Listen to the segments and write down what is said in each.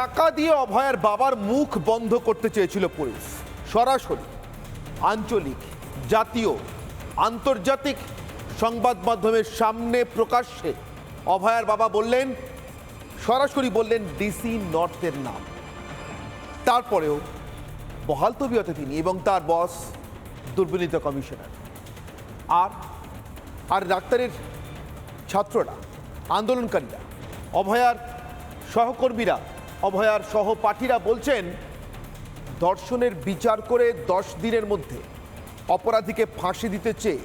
টাকা দিয়ে অভয়ার বাবার মুখ বন্ধ করতে চেয়েছিল পুলিশ। সরাসরি আঞ্চলিক, জাতীয়, আন্তর্জাতিক সংবাদ মাধ্যমের সামনে প্রকাশ্যে অভয়ার বাবা বললেন, সরাসরি বললেন ডিসি নর্থের নাম। তারপরেও বহাল তবিয়তে তিনি এবং তার বস দুর্বিনীত কমিশনার আর ডাক্তারের ছাত্ররা, আন্দোলনকারীরা, অভয়ার সহকর্মীরা, অভয়ার সহপাঠীরা বলছেন ধর্ষণের বিচার করে 10 দিনের মধ্যে অপরাধীকে ফাঁসি দিতে চেয়ে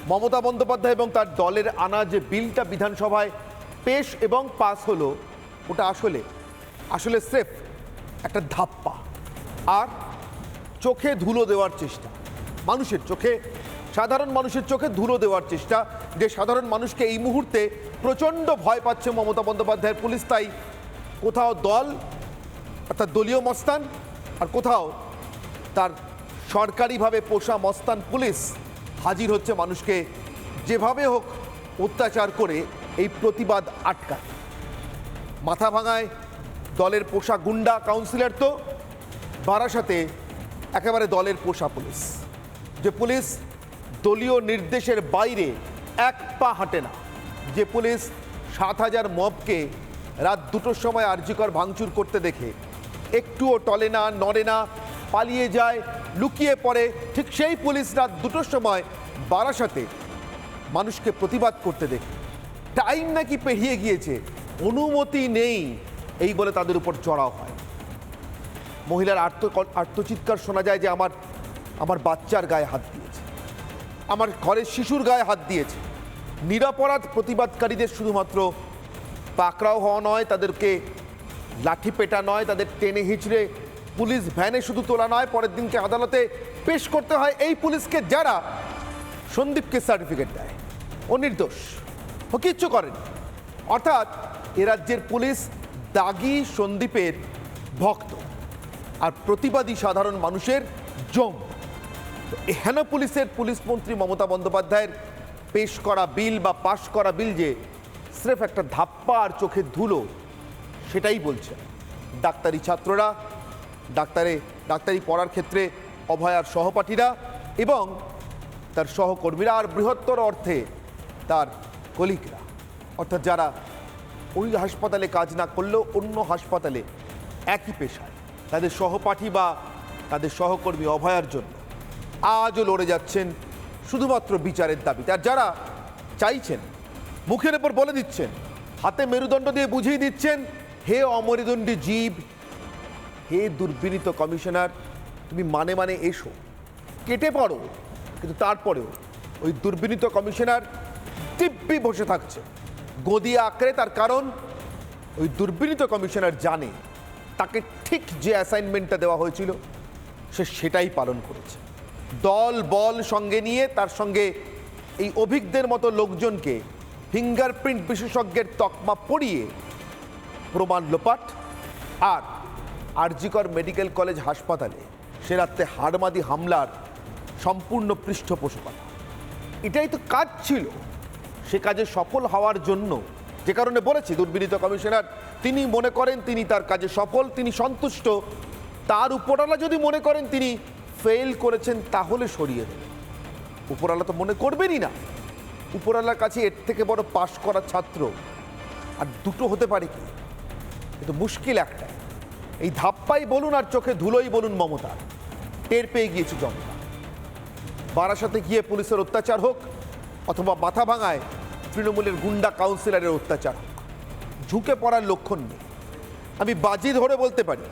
মমতা বন্দ্যোপাধ্যায় এবং তার দলের আনা যে বিলটা বিধানসভায় পেশ এবং পাস হলো, ওটা আসলে স্রেফ একটা ধাপ্পা আর চোখে ধুলো দেওয়ার চেষ্টা, মানুষের চোখে, সাধারণ মানুষের চোখে ধুলো দেওয়ার চেষ্টা। যে সাধারণ মানুষকে এই মুহূর্তে প্রচণ্ড ভয় পাচ্ছে মমতা বন্দ্যোপাধ্যায়ের পুলিশ, তাই কোথাও দল অর্থাৎ দলীয় মস্তান আর কোথাও তার সরকারিভাবে পোষা মস্তান পুলিশ হাজির হচ্ছে মানুষকে যেভাবে হোক অত্যাচার করে এই প্রতিবাদ আটকায়। মাথা ভাঙায় দলের পোষা গুন্ডা কাউন্সিলর, তো বারাসাতে একেবারে দলের পোষা পুলিশ, যে পুলিশ দলীয় নির্দেশের বাইরে এক পা হাঁটে না, যে পুলিশ 7,000 মবকে রাত 2টোর সময় আরজিকর ভাঙচুর করতে দেখে একটুও টলে না, নড়ে না, পালিয়ে যায়, লুকিয়ে পড়ে, ঠিক সেই পুলিশ রাত 2টোর সময় বারাসাতে মানুষকে প্রতিবাদ করতে দেখে টাইম নাকি পেরিয়ে গিয়েছে, অনুমতি নেই এই বলে তাদের উপর চড়াও হয়। মহিলার আর্তচিৎকার শোনা যায় যে আমার বাচ্চার গায়ে হাত দিয়েছে, আমার ঘরের শিশুর গায়ে হাত দিয়েছে। নিরপরাধ প্রতিবাদকারীদের শুধুমাত্র পাকড়াও হওয়া নয়, তাদেরকে লাঠি পেটা নয়, তাদের টেনে হিঁচড়ে পুলিশ ভ্যানে শুধু তোলা নয়, পরের দিনকে আদালতে পেশ করতে হয় এই পুলিশকে যারা সন্দীপকে সার্টিফিকেট দেয় ও নির্দোষ, ও কিচ্ছু করেন। অর্থাৎ এ রাজ্যের পুলিশ দাগি সন্দীপের ভক্ত আর প্রতিবাদী সাধারণ মানুষের জম। এহেন পুলিশের পুলিশমন্ত্রী মমতা বন্দ্যোপাধ্যায়ের পেশ করা বিল বা পাশ করা বিল যে স্রেফ একটা ধাপ্পা আর চোখের ধুলো, সেটাই বলছে ডাক্তারি ছাত্ররা, ডাক্তারি পড়ার ক্ষেত্রে অভয়ার সহপাঠীরা এবং তার সহকর্মীরা, আর বৃহত্তর অর্থে তার কলিগরা, অর্থাৎ যারা ওই হাসপাতালে কাজ না করলেও অন্য হাসপাতালে একই পেশায়, তাদের সহপাঠী বা তাদের সহকর্মী অভয়ার জন্য আজও লড়ে যাচ্ছেন শুধুমাত্র বিচারের দাবিতে। আর যারা চাইছেন, মুখের ওপর বলে দিচ্ছেন, হাতে মেরুদণ্ড দিয়ে বুঝিয়ে দিচ্ছেন, হে অমরিদণ্ডী জীব, হে দুর্বিনীত কমিশনার, তুমি মানে এসো, কেটে পড়ো। কিন্তু তারপরেও ওই দুর্বিনীত কমিশনার দিব্যি বসে থাকছে গদি আঁকড়ে। তার কারণ ওই দুর্বিনীত কমিশনার জানে তাকে ঠিক যে অ্যাসাইনমেন্টটা দেওয়া হয়েছিল সে সেটাই পালন করেছে। দল বল সঙ্গে নিয়ে তার সঙ্গে এই অভিজ্ঞদের মতো লোকজনকে ফিঙ্গারপ্রিন্ট বিশেষজ্ঞের তকমা পরিয়ে প্রমাণ লোপাট আর আরজিকর মেডিকেল কলেজ হাসপাতালে সে রাত্রে হাড়মাদি হামলার সম্পূর্ণ পৃষ্ঠপোষকতা, এটাই তো কাজ ছিল। সে কাজে সফল হওয়ার জন্য, যে কারণে বলেছি দুর্বিনীত কমিশনার, তিনি মনে করেন তিনি তার কাজে সফল, তিনি সন্তুষ্ট। তার উপরওয়ালা যদি মনে করেন তিনি ফেল করেছেন তাহলে সরিয়ে দেবেন। উপরওয়ালা তো মনে করবেনই না। উপরওয়ালার কাছে এর থেকে বড় পাশ করা ছাত্র আর দুটো হতে পারে কি? কিন্তু মুশকিল একটা, এই ধাপ্পাই বলুন আর চোখে ধুলোই বলুন মমতা, টের পেয়ে গিয়েছে জনতা। বারাসাতে গিয়ে পুলিশের অত্যাচার হোক অথবা মাথা ভাঙায় তৃণমূলের গুন্ডা কাউন্সিলরের অত্যাচার হোক, ঝুঁকে পড়ার লক্ষণ নেই। আমি বাজি ধরে বলতে পারি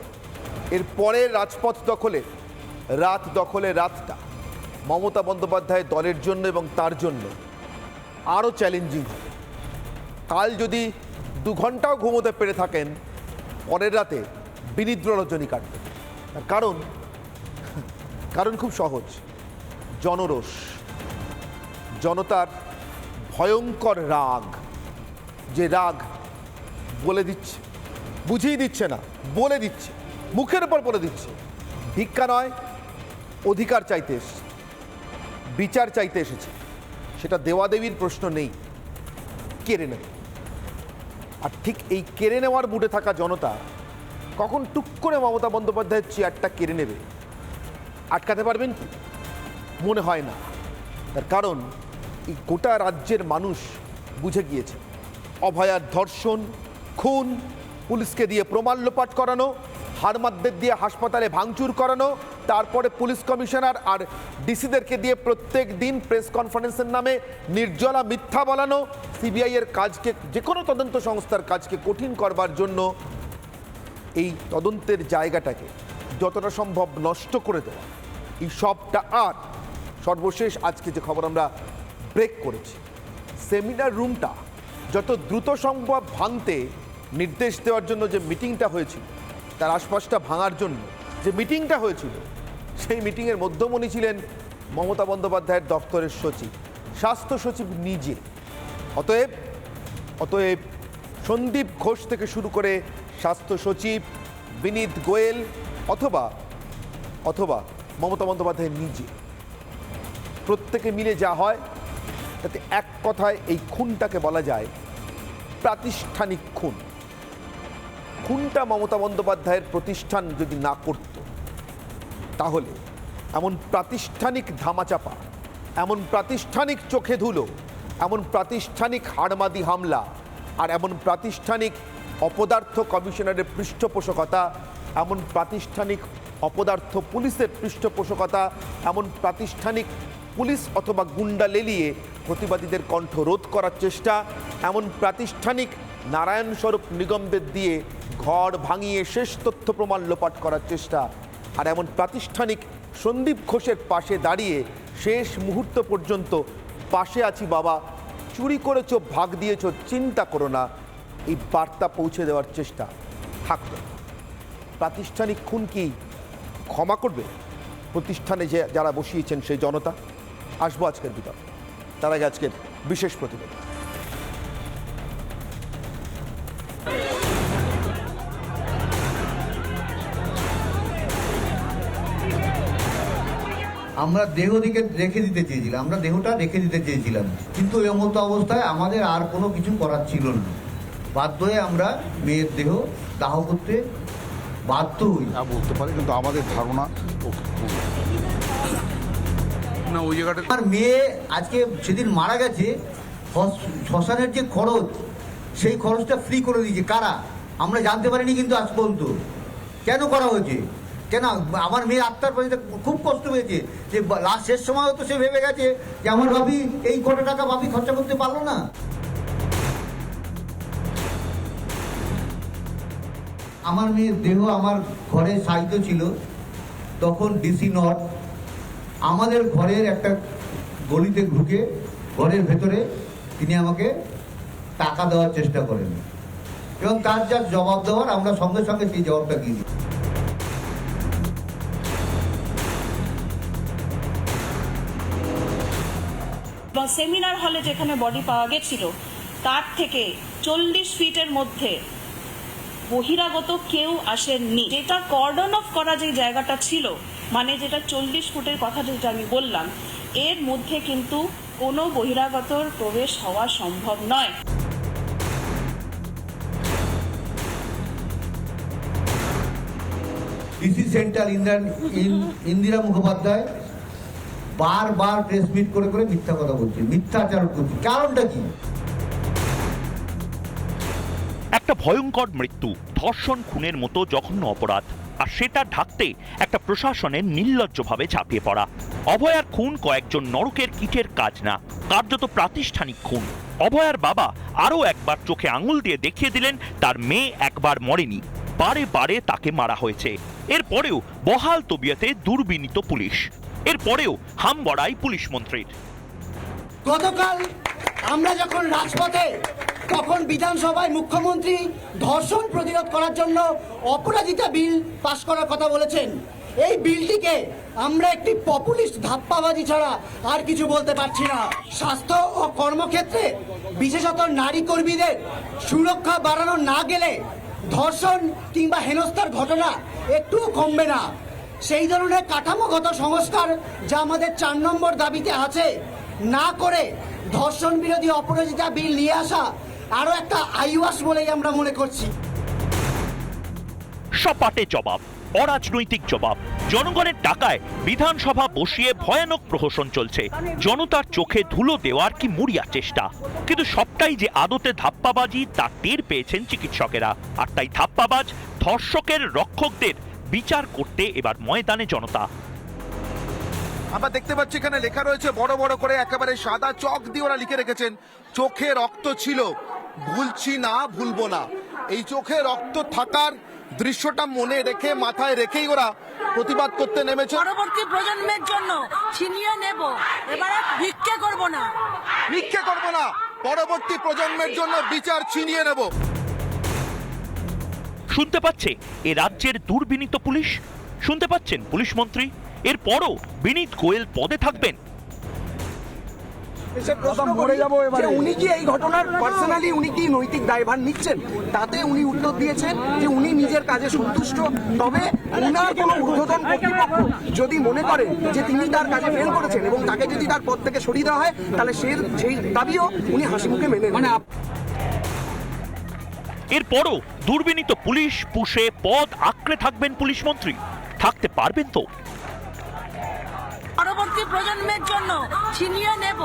এর পরের রাজপথ দখলে রাতটা মমতা বন্দ্যোপাধ্যায়ের দলের জন্য এবং তার জন্য আরও চ্যালেঞ্জিং হবে। কাল যদি 2 ঘন্টাও ঘুমোতে পেরে থাকেন, পরের রাতে বিনিদ্র রজনী কাটবে। কারণ খুব সহজ, জনরোষ, জনতার ভয়ঙ্কর রাগ, যে রাগ বলে দিচ্ছে, বুঝিয়ে দিচ্ছে না, বলে দিচ্ছে, মুখের উপর বলে দিচ্ছে। ভিক্ষা নয়, অধিকার চাইতে এসেছে, বিচার চাইতে এসেছে। সেটা দেওয়াদেবীর প্রশ্ন নেই, কেড়ে নেবে। আর ঠিক এই কেড়ে নেওয়ার মুডে থাকা জনতা কখন টুক করে মমতা বন্দ্যোপাধ্যায়ের চেয়ারটা কেড়ে নেবে আটকাতে পারবেন কি? মনে হয় না। তার কারণ এই গোটা রাজ্যের মানুষ বুঝে গিয়েছে অভয়ার ধর্ষণ, খুন, পুলিশকে দিয়ে প্রমাণ লোপাট করানো, হাড়মাতদের দিয়ে হাসপাতালে ভাঙচুর করানো, তারপরে পুলিশ কমিশনার আর ডিসিদেরকে দিয়ে প্রত্যেক দিন প্রেস কনফারেন্সের নামে নির্জলা মিথ্যা বলানো, সিবিআই এর কাজকে, যে কোনো তদন্ত সংস্থার কাজকে কঠিন করবার জন্য এই তদন্তের জায়গাটাকে যতটা সম্ভব নষ্ট করে দেওয়া, এই সবটা। আর সর্বশেষ আজকে যে খবর আমরা ব্রেক করেছি, সেমিনার রুমটা যত দ্রুত সম্ভব ভাঙতে নির্দেশ দেওয়ার জন্য যে মিটিংটা হয়েছিল, তার আশপাশটা ভাঙার জন্য যে মিটিংটা হয়েছিল, সেই মিটিংয়ের মধ্যমণি ছিলেন মমতা বন্দ্যোপাধ্যায়ের দপ্তরের সচিব, স্বাস্থ্য সচিব নিজে। অতএব সন্দীপ ঘোষ থেকে শুরু করে স্বাস্থ্য সচিব বিনীত গোয়েল অথবা মমতা বন্দ্যোপাধ্যায় নিজে, প্রত্যেকে মিলে যা হয় তাতে এক কথায় এই খুনটাকে বলা যায় প্রাতিষ্ঠানিক খুন। খুনটা মমতা বন্দ্যোপাধ্যায়ের প্রতিষ্ঠান যদি না করত, তাহলে এমন প্রাতিষ্ঠানিক ধামাচাপা, এমন প্রাতিষ্ঠানিক চোখে ধুলো, এমন প্রাতিষ্ঠানিক হাড়মাদি হামলা, আর এমন প্রাতিষ্ঠানিক অপদার্থ কমিশনারের পৃষ্ঠপোষকতা, এমন প্রাতিষ্ঠানিক অপদার্থ পুলিশের পৃষ্ঠপোষকতা, এমন প্রাতিষ্ঠানিক পুলিশ অথবা গুন্ডা লেলিয়ে প্রতিবাদীদের কণ্ঠ রোধ করার চেষ্টা, এমন প্রাতিষ্ঠানিক নারায়ণ স্বরূপ নিগমদের দিয়ে ঘর ভাঙিয়ে শেষ তথ্য প্রমাণ লোপাট করার চেষ্টা, আর এমন প্রাতিষ্ঠানিক সন্দীপ ঘোষের পাশে দাঁড়িয়ে শেষ মুহূর্ত পর্যন্ত পাশে আছি বাবা, চুরি করেছো, ভাগ দিয়েছো, চিন্তা করো না, এই বার্তা পৌঁছে দেওয়ার চেষ্টা থাকতো। প্রাতিষ্ঠানিক খুন কি ক্ষমা করবে প্রতিষ্ঠানে যে যারা বসিয়েছেন সেই জনতা? আসবো আজকের বিতর্ক, তার আগে আজকের বিশেষ প্রতিবেদন। আমরা দেহটিকে রেখে দিতে চেয়েছিলাম, আমরা দেহটা রেখে দিতে চেয়েছিলাম, কিন্তু এমতো অবস্থায় আমাদের আর কোনো কিছু করার ছিল না। বাধ্য হয়ে আমরা মেয়ের দেহ দাহ করতে বাধ্য হই। বলতে পারি, কিন্তু আমাদের ধারণা না ওই জায়গাটা। আমার মেয়ে আজকে সেদিন মারা গেছে, শ্মশানের যে খরচ, সেই খরচটা ফ্রি করে দিয়েছে কারা আমরা জানতে পারিনি, কিন্তু আজ পর্যন্ত কেন করা হয়েছে, কেন? আমার মেয়ে আত্মার পরে খুব কষ্ট হয়েছে যে লাস্ট শেষ সময় তো সে ভেবে গেছে যে আমার ভাবি এই কত টাকা ভাবি খরচা করতে পারলো না। আমার মেয়ের দেহ আমার ঘরে সাহিত্য ছিল, তখন ডিসি নট আমাদের ঘরের একটা গলিতে ঢুকে ঘরের ভেতরে তিনি আমাকে টাকা দেওয়ার চেষ্টা করেন, এবং তার যা জবাব দেওয়ার আমরা সঙ্গে সঙ্গে সেই জবাবটা দিয়ে দিই। এবং সেমিনার হলে যেখানে বডি পাওয়া গেছিল তার থেকে 40 ফিটের মধ্যে বহিরাগত কেউ আসেননি। যেটা কর্ডন অফ করা যে জায়গাটা ছিল, মানে যেটা 40 ফুটের কথা যেটা আমি বললাম, এর মধ্যে কিন্তু কোনো বহিরাগতর প্রবেশ হওয়া সম্ভব নয়। ডিসি সেন্টার ইন্দিরা মুখোপাধ্যায় বারবার প্রেস মিট করে করে মিথ্যা কথা বলছে, মিথ্যাচার করছে। কারণটা কি? একটা ভয়ঙ্কর মৃত্যু, ধর্ষণ খুনের মতো জঘন্য অপরাধ, আর সেটা ঢাকতে একটা প্রশাসনের নির্লজ্জভাবে ঝাঁপিয়ে পড়া। অভয়ার খুন কয়েকজন নরকের কীটের কাজ না, কার্যত প্রাতিষ্ঠানিক খুন। অভয়ার বাবা আরও একবার চোখে আঙুল দিয়ে দেখিয়ে দিলেন তার মেয়ে একবার মরেনি, বারে বারে তাকে মারা হয়েছে। এরপরেও বহাল তবিয়তে দুর্বিনীত পুলিশ, এরপরেও হাম বড়াই পুলিশ মন্ত্রীর। গতকাল আমরা যখন রাজপথে, তখন বিধানসভায় মুখ্যমন্ত্রী ধর্ষণ প্রতিরোধ করার জন্য অপরাজিতা বিল পাশ করার কথা বলেছেন। এই বিলটিকে আমরা একটি পপুলিস্ট ধাপ্পাবাজি ছাড়া আর কিছু বলতে পারছি না। স্বাস্থ্য ও কর্মক্ষেত্রে বিশেষত নারী কর্মীদের সুরক্ষা বাড়ানো না গেলে ধর্ষণ কিংবা হেনস্থার ঘটনা একটুও কমবে না। সেই ধরনের কাঠামোগত সংস্কার যা আমাদের 4 নম্বর দাবিতে আছে, না করে ধর্ষণ বিরোধী অপরাজিতা বিল নিয়ে আসা আরও একটা আইওয়াস বলেই আমরা মনে করছি। সপাটে জবাব, অরাজনৈতিক জবাব। জনগণের টাকায় বিধানসভা বসিয়ে ভয়ানক প্রহসন চলছে। জনতার চোখে ধুলো দেওয়ার কি মরিয়া চেষ্টা। কিন্তু সবটাই যে আদতে ধাপ্পাবাজি তা টের পেয়েছেন চিকিৎসকেরা। আর তাই ধাপ্পাবাজ ধর্ষকের রক্ষকদের বিচার করতে এবার ময়দানে জনতা। আমরা দেখতে পাচ্ছি এখানে লেখা রয়েছে বড় বড় করে, একেবারে সাদা চক দিয়ে ওরা লিখে রেখেছেন, চোখে রক্ত ছিল, ভুলছি না, ভুলবো না। এই চোখে রক্ত থাকার দৃশ্যটা মনে রেখে, মাথায় রেখেই ওরা প্রতিবাদ করতে নেমেছে। পরবর্তী প্রজন্মের জন্য ছিনিয়ে নেব, এবারে ভিক্ষে করব না, ভিক্ষে করবো না, পরবর্তী প্রজন্মের জন্য বিচার ছিনিয়ে নেব। শুনতে পাচ্ছে এ রাজ্যের দুর্বিনীত পুলিশ, শুনতে পাচ্ছেন পুলিশ মন্ত্রী। এরপরও বিনীত গোয়েল পদে থাকবেন। উনি কি এই ঘটনার পার্সোনালি উনি কি নৈতিক দায়ভার নিচ্ছেন? তাতে উনি উত্তর দিয়েছেন যে উনি নিজের কাজে সন্তুষ্ট। তবে উনার কোনো ঊর্ধ্বতন কর্তৃপক্ষ যদি মনে করেন যে তিনি তার কাজে ফেল করেছেন এবং তাকে যদি তার পদ থেকে সরিয়ে দেওয়া হয়, তাহলে সেই দাবিও উনি হাসি মুখে মেনে নেন। এরপরও দুর্বিনীত পুলিশ পুষে পদ আঁকড়ে থাকবেন পুলিশ মন্ত্রী, থাকতে পারবেন তো? পরবর্তী প্রজন্মের জন্য ছিনিয়ে নেব,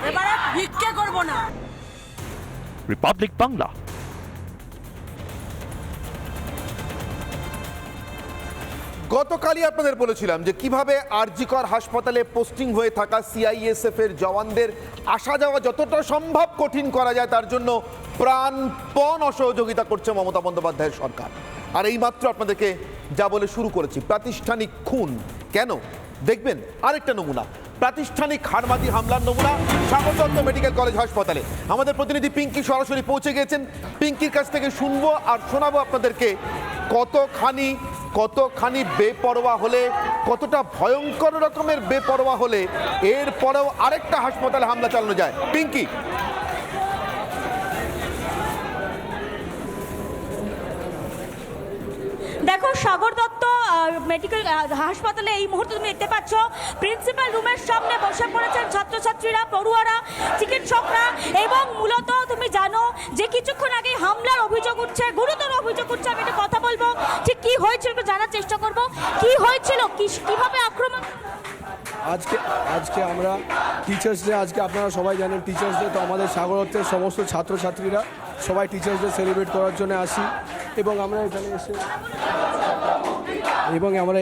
এবারে ভিক্ষে করব না। রিপাবলিক বাংলা। গতকালই আপনাদের বলেছিলাম যে কিভাবে আরজিকর হাসপাতালে পোস্টিং হয়ে থাকা সিআইএসএফ এর জওয়ানদের আসা যাওয়া যতটা সম্ভব কঠিন করা যায় তার জন্য প্রাণপণ অসহযোগিতা করছে মমতা বন্দ্যোপাধ্যায়ের সরকার। আর এইমাত্র আপনাদেরকে যা বলে শুরু করেছি, প্রাতিষ্ঠানিক খুন কেন দেখবেন আরেকটা নমুনা, প্রাতিষ্ঠানিক হাড়মাতি হামলার নমুনা সাগর দত্ত মেডিকেল কলেজ হাসপাতালে। আমাদের প্রতিনিধি পিঙ্কি সরাসরি পৌঁছে গিয়েছেন, পিঙ্কির কাছ থেকে শুনবো আর শোনাবো আপনাদেরকে কতখানি বেপরোয়া হলে, কতটা ভয়ঙ্কর রকমের বেপরোয়া হলে এরপরেও আরেকটা হাসপাতালে হামলা চালানো যায়। পিঙ্কি, দেখো, সাগর দত্ত মেডিকেল হাসপাতালে এই মুহূর্তে তুমি দেখতে পাচ্ছ প্রিন্সিপাল রুমের সামনে বসে পড়েছেন ছাত্রছাত্রীরা, পড়ুয়ারা, চিকিৎসকরা। এবং মূলত তুমি জানো যে কিছুক্ষণ আগে হামলার অভিযোগ উঠছে, গুরুতর অভিযোগ উঠছে। আমি একটু কথা বলবো, ঠিক কি হয়েছিল একটু জানার চেষ্টা করবো। কি হয়েছিল, কিভাবে আক্রমণ? আজকে আমরা টিচার্স ডে, আজকে আপনারা সবাই জানেন টিচার্স ডে, তো আমাদের সাগর দত্তের সমস্ত ছাত্রছাত্রীরা সবাই টিচার্স ডে সেলিব্রেট করার জন্য আসি এবং আমরা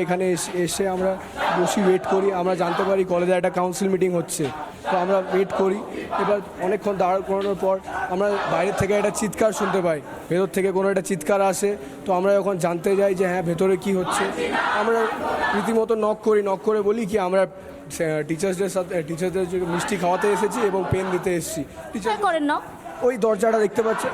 এখানে এসে আমরা বসি, ওয়েট করি। আমরা জানতে পারি কলেজে একটা কাউন্সিল মিটিং হচ্ছে, তো আমরা ওয়েট করি। এবার অনেকক্ষণ দাঁড় করানোর পর আমরা বাইরের থেকে একটা চিৎকার শুনতে পাই, ভেতর থেকে কোনো একটা চিৎকার আসে। তো আমরা যখন জানতে যাই যে হ্যাঁ ভেতরে কি হচ্ছে, আমরা রীতিমতো নক করে বলি কি আমরা টিচার্সদের মিষ্টি খাওয়াতে এসেছি এবং পেন দিতে এসেছি। টিচার করেন না, ওই দরজাটা দেখতে পাচ্ছি,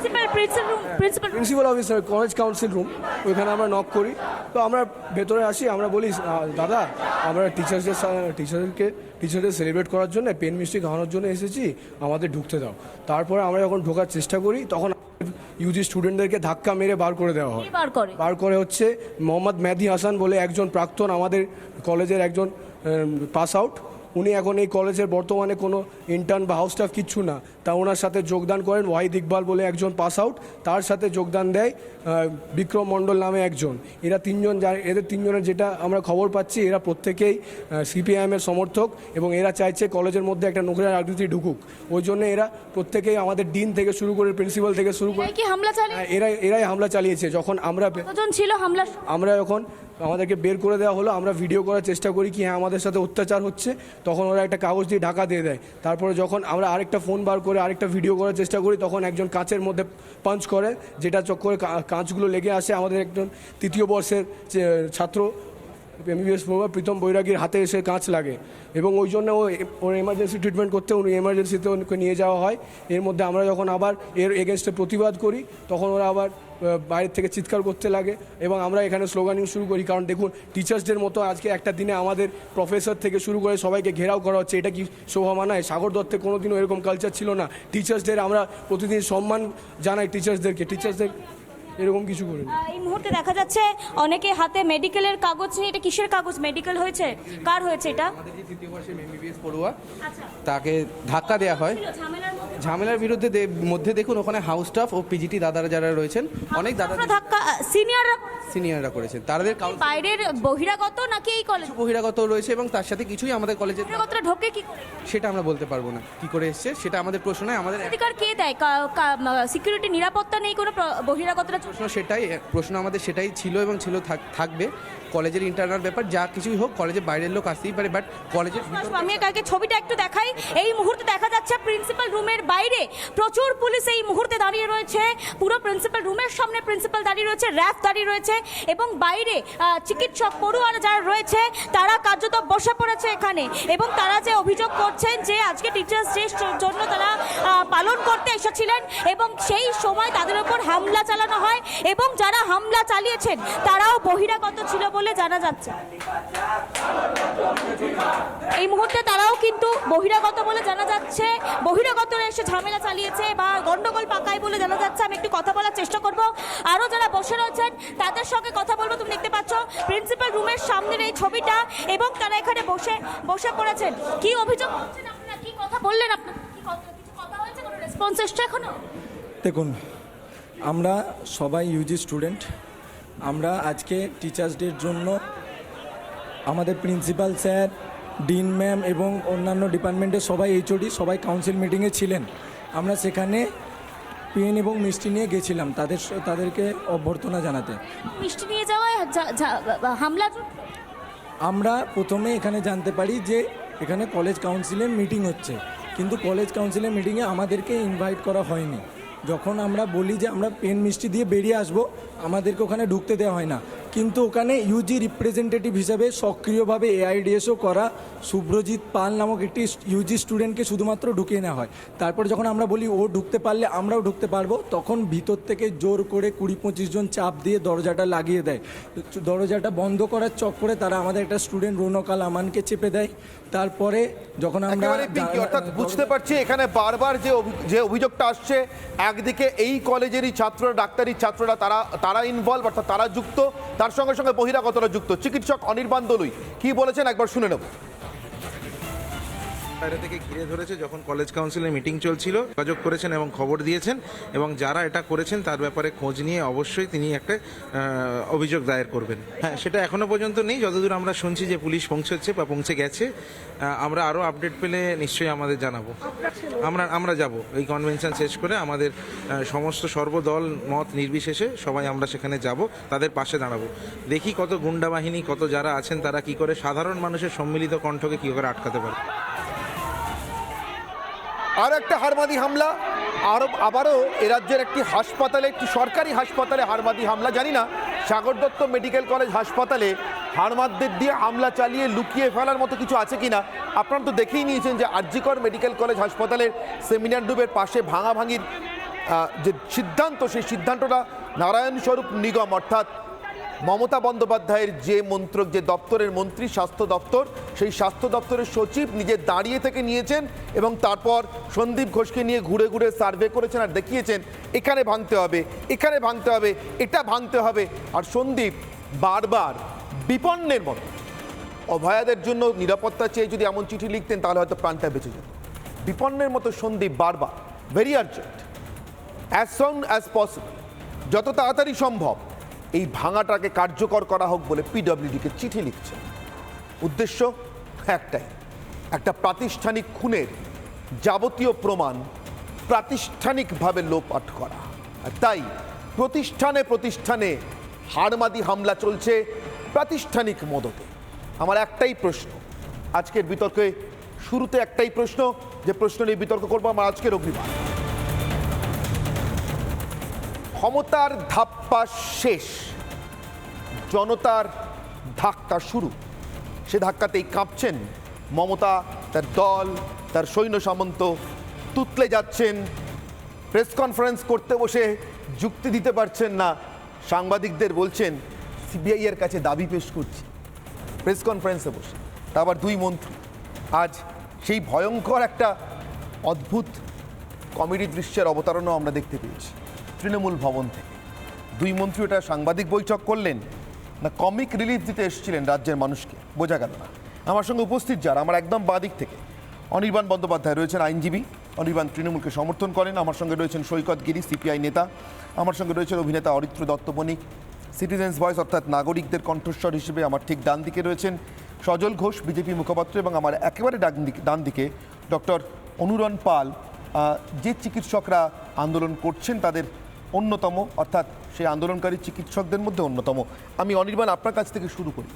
principal officer college council room, ওইখানে আমরা নক করি। তো আমরা ভেতরে আসি, আমরা বলি দাদা আমরা টিচারদের সেলিব্রেট করার জন্য পেন মিষ্টি খাওয়ানোর জন্য এসেছি, আমাদের ঢুকতে দাও। তারপরে আমরা যখন ঢোকার চেষ্টা করি তখন ইউজি স্টুডেন্টদেরকে ধাক্কা মেরে বার করে দেওয়া হয়। বার করে হচ্ছে মোহাম্মদ মেহদি হাসান বলে একজন প্রাক্তন আমাদের কলেজের একজন পাস আউট, উনি এখন এই কলেজের বর্তমানে কোনো ইন্টার্ন বা হাউস স্টাফ কিচ্ছু না, তা ওনার সাথে যোগদান করেন ওয়াহিদ ইকবাল বলে একজন পাস আউট, তার সাথে যোগদান দেয় বিক্রম মণ্ডল নামে একজন। এরা তিনজন, এদের তিনজনের যেটা আমরা খবর পাচ্ছি এরা প্রত্যেকেই সিপিআইএমের সমর্থক এবং এরা চাইছে কলেজের মধ্যে একটা নোংরা রাজনীতি ঢুকুক। ওই জন্য এরা প্রত্যেকেই আমাদের ডিন থেকে শুরু করে প্রিন্সিপাল থেকে শুরু করে এরাই হামলা চালিয়েছে। যখন আমরা যখন আমাদেরকে বের করে দেওয়া হলো, আমরা ভিডিও করার চেষ্টা করি কি হ্যাঁ আমাদের সাথে অত্যাচার হচ্ছে, তখন ওরা একটা কাগজ দিয়ে ঢাকা দিয়ে দেয়। তারপরে যখন আমরা আরেকটা ফোন বার করে আরেকটা ভিডিও করার চেষ্টা করি তখন একজন কাঁচের মধ্যে পাঞ্চ করে, যেটা চক্করে কাঁচগুলো লেগে আসে। আমাদের একজন তৃতীয় বর্ষের ছাত্র এমবিবিএস পড়ুয়া প্রীতম বৈরাগীর হাতে এসে কাঁচ লাগে এবং ওই জন্য ওর এমার্জেন্সি ট্রিটমেন্ট করতে উনি এমার্জেন্সিতে ওকে নিয়ে যাওয়া হয়। এর মধ্যে আমরা যখন আবার এর এগেনস্টে প্রতিবাদ করি তখন ওরা আবার বাইরের থেকে চিৎকার করতে লাগে এবং আমরা এখানে স্লোগানিং শুরু করি। কারণ দেখুন টিচার্সদের মতো আজকে একটা দিনে আমাদের প্রফেসর থেকে শুরু করে সবাইকে ঘেরাও করা হচ্ছে, এটা কি শোভা মানায়? সাগর দত্তে কোনোদিনও এরকম কালচার ছিল না। টিচার্সদের আমরা প্রতিদিন সম্মান জানাই, টিচার্সদের এরকম কিছু করি। এই মুহূর্তে দেখা যাচ্ছে অনেকে হাতে মেডিকেলের কাগজ নিয়ে, এটা কিসের কাগজ? মেডিকেল হয়েছে, কার হয়েছে এটা? আমাদের যে তৃতীয় বর্ষের এমবিবিএস পড়ুয়া, তাকে ধাক্কা দেওয়া হয়। ঝামেলার বিরুদ্ধে মধ্যে দেখুন ওখানে হাউস স্টাফ ও পিজিটি দাদারা যারা রয়েছেন অনেক দাদা ধাক্কা সিনিয়ররা সিনিয়ররা করেছেন তাদের বাইরের বহিরাগত নাকি এই কলেজ বহিরাগত রয়েছে এবং তার সাথে কিছুই আমাদের কলেজে বহিরাগতরা ঢোকে কি করে সেটা আমরা বলতে পারবো না কি করে এসছে সেটা আমাদের প্রশ্ন নয় আমাদের অধিকার কে দেয় সিকিউরিটি নিরাপত্তা নেই কোনো বহিরাগতরা প্রশ্ন আমাদের সেটাই ছিল এবং থাকবে কলেজের ইন্টারনাল ব্যাপার যা কিছুই হোক কলেজের বাইরের লোক আসতেই পারে বাট কলেজের আমি কালকে ছবিটা একটু দেখাই এই মুহূর্তে দেখা যাচ্ছে প্রিন্সিপাল রুমের বাইরে প্রচুর পুলিশ এই মুহূর্তে দাঁড়িয়ে রয়েছে পুরো প্রিন্সিপাল রুমের সামনে প্রিন্সিপাল দাঁড়িয়ে রয়েছে র্যাফ দাঁড়িয়ে রয়েছে এবং বাইরে চিকিৎসক পড়ুয়ারা যারা রয়েছে তারা কার্যত বসে পড়েছে এখানে এবং তারা যে অভিযোগ করছেন যে আজকে টিচার্স ডে জন্য তারা পালন করতে এসেছিলেন এবং সেই সময় তাদের উপর হামলা চালানো হয় এবং যারা হামলা চালিয়েছেন তারাও বহিরাগত ছিল বলে জানা যাচ্ছে এই মুহূর্তে তারাও কিন্তু বহিরাগত বলে জানা যাচ্ছে বহিরাগতরা এসে ঝামেলা চালিয়েছে বা গন্ডগোল পাকায় বলে জানা যাচ্ছে আমি একটু কথা বলার চেষ্টা করব আরও যারা বসে রয়েছেন তাদের সঙ্গে কথা বলবো তুমি দেখতে পাচ্ছ প্রিন্সিপাল রুমের সামনের এই ছবিটা এবং তারা এখানে বসে পড়েছেন কি অভিযোগ করছেন আপনারা কি কথা বললেন আপনারা কিছু কথা হয়েছে কোনো রেসপন্স এসছে এখনো দেখুন আমরা সবাই ইউজি স্টুডেন্ট আমরা আজকে টিচার্স ডের জন্য আমাদের প্রিন্সিপাল স্যার ডিন ম্যাম এবং অন্যান্য ডিপার্টমেন্টের সবাই এইচওডি সবাই কাউন্সিল মিটিংয়ে ছিলেন আমরা সেখানে পেন এবং মিষ্টি নিয়ে গেছিলাম তাদেরকে অভ্যর্থনা জানাতে মিষ্টি নিয়ে যাওয়ায় হামলা আমরা প্রথমে এখানে জানতে পারি যে এখানে কলেজ কাউন্সিলের মিটিং হচ্ছে কিন্তু কলেজ কাউন্সিলের মিটিংয়ে আমাদেরকে ইনভাইট করা হয়নি যখন আমরা বলি যে আমরা পেন মিষ্টি দিয়ে বেরিয়ে আসব আমাদেরকে ওখানে ঢুকতে দেওয়া হয় না কিন্তু ওখানে ইউজি রিপ্রেজেন্টেটিভ হিসাবে সক্রিয়ভাবে এআইডিএসও করা শুভ্রজিৎ পাল নামক একটি ইউজি স্টুডেন্টকে শুধুমাত্র ঢুকিয়ে নেওয়া হয় তারপর যখন আমরা বলি ও ঢুকতে পারলে আমরাও ঢুকতে পারবো তখন ভিতর থেকে জোর করে 20-25 জন চাপ দিয়ে দরজাটা লাগিয়ে দেয় দরজাটা বন্ধ করার চক্করে তারা আমাদের একটা স্টুডেন্ট রৌনকাল আমানকে চেপে দেয় তারপরে যখন আমরা অর্থাৎ বুঝতে পারছি এখানে বারবার যে অভিযোগটা আসছে একদিকে এই কলেজেরই ছাত্ররা ডাক্তারি ছাত্ররা তারা ইনভলভ অর্থাৎ তারা যুক্ত তার সঙ্গে সঙ্গে বহিরাগতরা যুক্ত চিকিৎসক অনির্বাণ দলুই কি বলেছেন একবার শুনে নেব বাইরে থেকে ঘিরে ধরেছে যখন কলেজ কাউন্সিলের মিটিং চলছিল যোগাযোগ করেছেন এবং খবর দিয়েছেন এবং যারা এটা করেছেন তার ব্যাপারে খোঁজ নিয়ে অবশ্যই তিনি একটা অভিযোগ দায়ের করবেন হ্যাঁ সেটা এখনো পর্যন্ত নেই যতদূর আমরা শুনছি যে পুলিশ পৌঁছেছে বা পৌঁছে গেছে আমরা আরও আপডেট পেলে নিশ্চয়ই আমাদের জানাবো আমরা যাব এই কনভেনশন শেষ করে আমাদের সমস্ত সর্বদল মত নির্বিশেষে সবাই আমরা সেখানে যাব তাদের পাশে দাঁড়াবো দেখি কত গুন্ডা বাহিনী কত যারা আছেন তারা কি করে সাধারণ মানুষের সম্মিলিত কণ্ঠকে কী করে আটকাতে পারে আর একটা হারমাদি হামলা আবারও এ রাজ্যের একটি হাসপাতালে একটি সরকারি হাসপাতালে হারমাদি হামলা জানি না সাগর দত্ত মেডিকেল কলেজ হাসপাতালে হারমাদদের দিয়ে হামলা চালিয়ে লুকিয়ে ফেলার মতো কিছু আছে কিনা আপনারা তো দেখেই নিয়েছেন যে আরজিকর মেডিকেল কলেজ হাসপাতালের সেমিনার রুমের পাশে ভাঙাভাঙির যে সিদ্ধান্ত সেই সিদ্ধান্তটা নারায়ণ স্বরূপ নিগম অর্থাৎ মমতা বন্দ্যোপাধ্যায়ের যে মন্ত্রক যে দপ্তরের মন্ত্রী স্বাস্থ্য দপ্তর সেই স্বাস্থ্য দপ্তরের সচিব নিজে দাঁড়িয়ে থেকে নিয়েছেন এবং তারপর সন্দীপ ঘোষকে নিয়ে ঘুরে ঘুরে সার্ভে করেছেন আর দেখিয়েছেন এখানে ভাঙতে হবে এখানে ভাঙতে হবে এটা ভাঙতে হবে আর সন্দীপ বারবার বিপন্নের মতো অভয়াদের জন্য নিরাপত্তা চেয়ে যদি এমন চিঠি লিখতেন তাহলে হয়তো প্রাণটা বেঁচে যেত বিপন্নের মতো সন্দীপ বারবার very urgent as soon as possible যত তাড়াতাড়ি সম্ভব এই ভাঙাটাকে কার্যকর করা হোক বলে পিডব্লিউডিকে চিঠি লিখছে উদ্দেশ্য একটাই একটা প্রাতিষ্ঠানিক খুনের যাবতীয় প্রমাণ প্রাতিষ্ঠানিকভাবে লোপাট করা আর তাই প্রতিষ্ঠানে হারমাদি হামলা চলছে প্রাতিষ্ঠানিক মদতে আমার একটাই প্রশ্ন আজকের বিতর্কে শুরুতে একটাই প্রশ্ন যে প্রশ্ন নিয়ে বিতর্ক করবো আমার আজকের অগ্নিবাণ ক্ষমতার ধাপ্পা শেষ জনতার ধাক্কা শুরু সে ধাক্কাতেই কাঁপছেন মমতা তার দল তার সৈন্য সামন্ত তুতলে যাচ্ছেন প্রেস কনফারেন্স করতে বসে যুক্তি দিতে পারছেন না সাংবাদিকদের বলছেন সিবিআই এর কাছে দাবি পেশ করছি প্রেস কনফারেন্সে বসে তা আবার দুই মন্ত্রী আজ সেই ভয়ঙ্কর একটা অদ্ভুত কমেডি দৃশ্যের অবতারণাও আমরা দেখতে পেয়েছি তৃণমূল ভবন থেকে দুই মন্ত্রী ওটা সাংবাদিক বৈঠক করলেন না কমিক রিলিফ দিতে এসেছিলেন রাজ্যের মানুষকে বোঝা গেল না আমার সঙ্গে উপস্থিত যারা আমার একদম বাঁ দিক থেকে অনির্বাণ বন্দ্যোপাধ্যায় রয়েছেন আইনজীবী অনির্বাণ তৃণমূলকে সমর্থন করেন। আমার সঙ্গে রয়েছেন সৈকত গিরি, সিপিআই নেতা। আমার সঙ্গে রয়েছেন অভিনেতা অরিত্র দত্ত বণিক, সিটিজেন্স ভয়েস অর্থাৎ নাগরিকদের কণ্ঠস্বর হিসেবে আমার ঠিক ডান দিকে রয়েছেন সজল ঘোষ, বিজেপি মুখপাত্র, এবং আমার একেবারে ডান দিকে ডক্টর অনুরণ পাল, যে চিকিৎসকরা আন্দোলন করছেন তাদের অন্যতম, অর্থাৎ সেই আন্দোলনকারী চিকিৎসকদের মধ্যে অন্যতম। আমি অনির্বাণ আপনার কাছ থেকে শুরু করি।